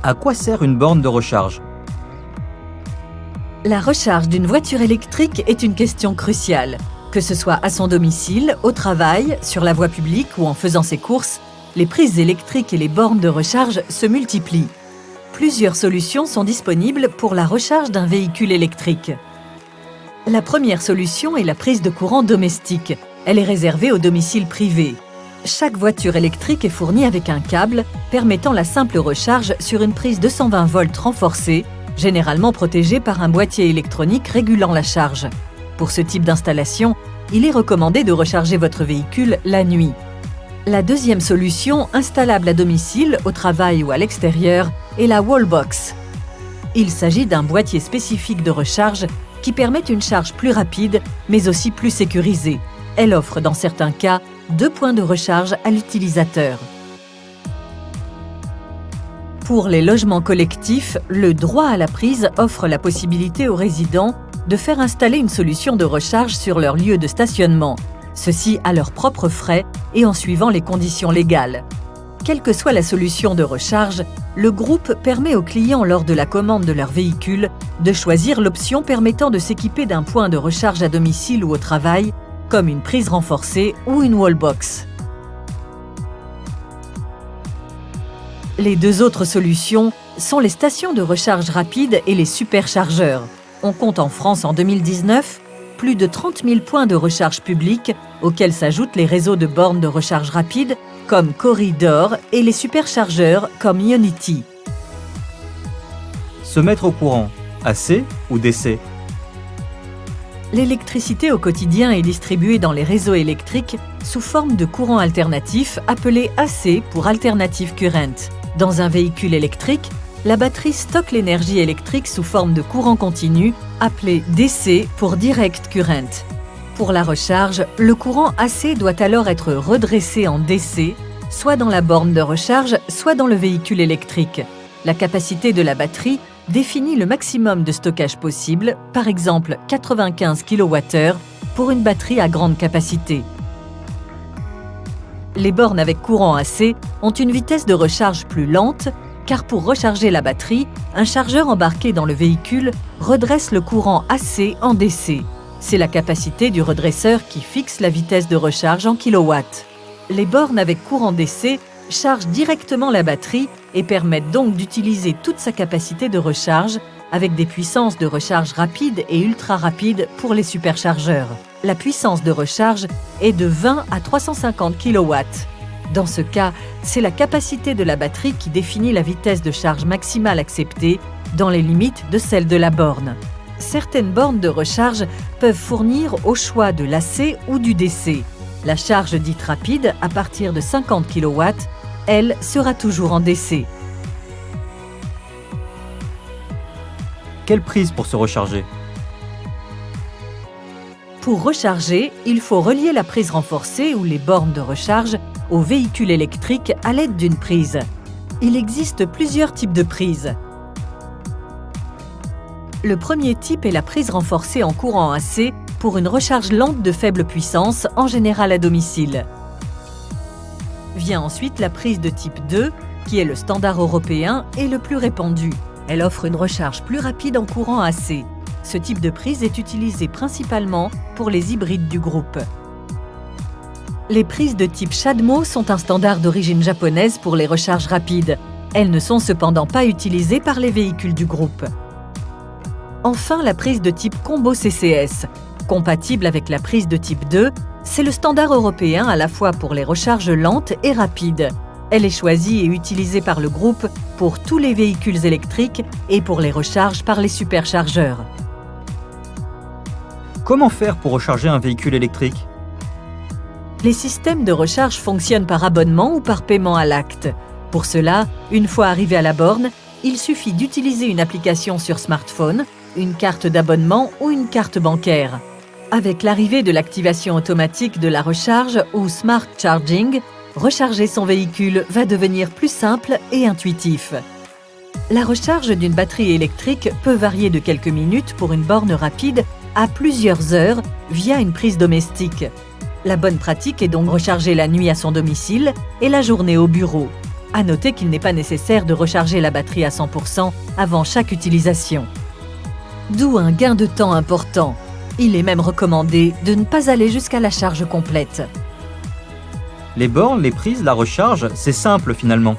À quoi sert une borne de recharge? La recharge d'une voiture électrique est une question cruciale. Que ce soit à son domicile, au travail, sur la voie publique ou en faisant ses courses, les prises électriques et les bornes de recharge se multiplient. Plusieurs solutions sont disponibles pour la recharge d'un véhicule électrique. La première solution est la prise de courant domestique. Elle est réservée aux domiciles privés. Chaque voiture électrique est fournie avec un câble permettant la simple recharge sur une prise 220 volts renforcée, généralement protégée par un boîtier électronique régulant la charge. Pour ce type d'installation, il est recommandé de recharger votre véhicule la nuit. La deuxième solution, installable à domicile, au travail ou à l'extérieur, est la Wallbox. Il s'agit d'un boîtier spécifique de recharge qui permet une charge plus rapide, mais aussi plus sécurisée. Elle offre dans certains cas 2 points de recharge à l'utilisateur. Pour les logements collectifs, le droit à la prise offre la possibilité aux résidents de faire installer une solution de recharge sur leur lieu de stationnement, ceci à leurs propres frais et en suivant les conditions légales. Quelle que soit la solution de recharge, le groupe permet aux clients lors de la commande de leur véhicule de choisir l'option permettant de s'équiper d'un point de recharge à domicile ou au travail, comme une prise renforcée ou une wallbox. Les deux autres solutions sont les stations de recharge rapide et les superchargeurs. On compte en France en 2019 plus de 30 000 points de recharge publics, auxquels s'ajoutent les réseaux de bornes de recharge rapide comme Corridor et les superchargeurs comme Ionity. Se mettre au courant, AC ou DC? L'électricité au quotidien est distribuée dans les réseaux électriques sous forme de courant alternatif appelé AC pour Alternative Current. Dans un véhicule électrique, la batterie stocke l'énergie électrique sous forme de courant continu appelé DC pour Direct Current. Pour la recharge, le courant AC doit alors être redressé en DC, soit dans la borne de recharge, soit dans le véhicule électrique. La capacité de la batterie définit le maximum de stockage possible, par exemple 95 kWh pour une batterie à grande capacité. Les bornes avec courant AC ont une vitesse de recharge plus lente, car pour recharger la batterie, un chargeur embarqué dans le véhicule redresse le courant AC en DC. C'est la capacité du redresseur qui fixe la vitesse de recharge en kilowatts. Les bornes avec courant DC chargent directement la batterie et permettent donc d'utiliser toute sa capacité de recharge avec des puissances de recharge rapide et ultra rapide pour les superchargeurs. La puissance de recharge est de 20 à 350 kW. Dans ce cas, c'est la capacité de la batterie qui définit la vitesse de charge maximale acceptée dans les limites de celle de la borne. Certaines bornes de recharge peuvent fournir au choix de l'AC ou du DC. La charge dite rapide, à partir de 50 kW, elle sera toujours en DC. Quelle prise pour se recharger? Pour recharger, il faut relier la prise renforcée ou les bornes de recharge au véhicule électrique à l'aide d'une prise. Il existe plusieurs types de prises. Le premier type est la prise renforcée en courant AC pour une recharge lente de faible puissance, en général à domicile. Vient ensuite la prise de type 2, qui est le standard européen et le plus répandu. Elle offre une recharge plus rapide en courant AC. Ce type de prise est utilisé principalement pour les hybrides du groupe. Les prises de type CHAdeMO sont un standard d'origine japonaise pour les recharges rapides. Elles ne sont cependant pas utilisées par les véhicules du groupe. Enfin, la prise de type Combo CCS. Compatible avec la prise de type 2, c'est le standard européen à la fois pour les recharges lentes et rapides. Elle est choisie et utilisée par le groupe pour tous les véhicules électriques et pour les recharges par les superchargeurs. Comment faire pour recharger un véhicule électrique? Les systèmes de recharge fonctionnent par abonnement ou par paiement à l'acte. Pour cela, une fois arrivé à la borne, il suffit d'utiliser une application sur smartphone, une carte d'abonnement ou une carte bancaire. Avec l'arrivée de l'activation automatique de la recharge ou Smart Charging, recharger son véhicule va devenir plus simple et intuitif. La recharge d'une batterie électrique peut varier de quelques minutes pour une borne rapide à plusieurs heures via une prise domestique. La bonne pratique est donc recharger la nuit à son domicile et la journée au bureau. À noter qu'il n'est pas nécessaire de recharger la batterie à 100% avant chaque utilisation. D'où un gain de temps important. Il est même recommandé de ne pas aller jusqu'à la charge complète. Les bornes, les prises, la recharge, c'est simple finalement.